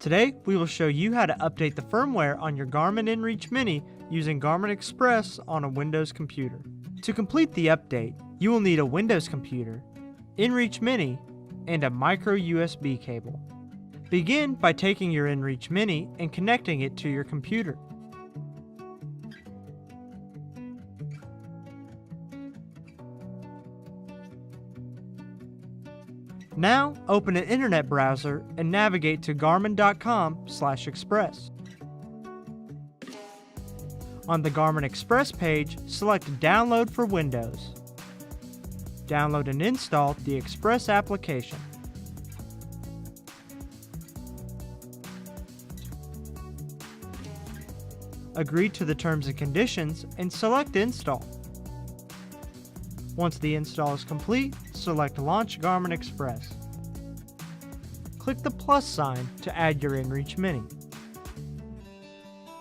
Today, we will show you how to update the firmware on your Garmin inReach Mini using Garmin Express on a Windows computer. To complete the update, you will need a Windows computer, inReach Mini, and a micro USB cable. Begin by taking your inReach Mini and connecting it to your computer. Now, open an internet browser and navigate to garmin.com/express. On the Garmin Express page, select Download for Windows. Download and install the Express application. Agree to the terms and conditions and select Install. Once the install is complete, select Launch Garmin Express. Click the plus sign to add your inReach Mini.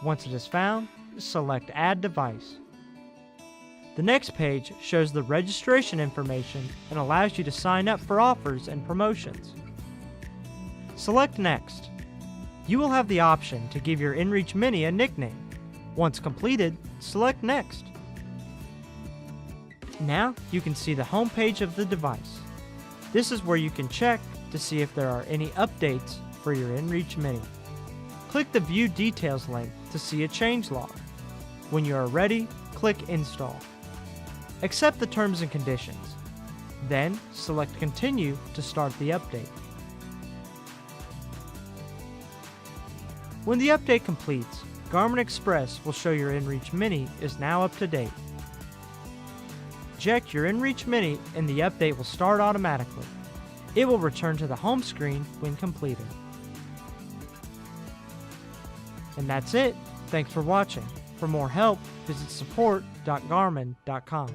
Once it is found, select Add Device. The next page shows the registration information and allows you to sign up for offers and promotions. Select Next. You will have the option to give your inReach Mini a nickname. Once completed, select Next. Now you can see the home page of the device. This is where you can check to see if there are any updates for your inReach Mini. Click the View Details link to see a changelog. When you are ready, click Install. Accept the terms and conditions. Then select Continue to start the update. When the update completes, Garmin Express will show your inReach Mini is now up to date. Eject your inReach Mini and the update will start automatically. It will return to the home screen when completed. And that's it. Thanks for watching. For more help, visit support.garmin.com.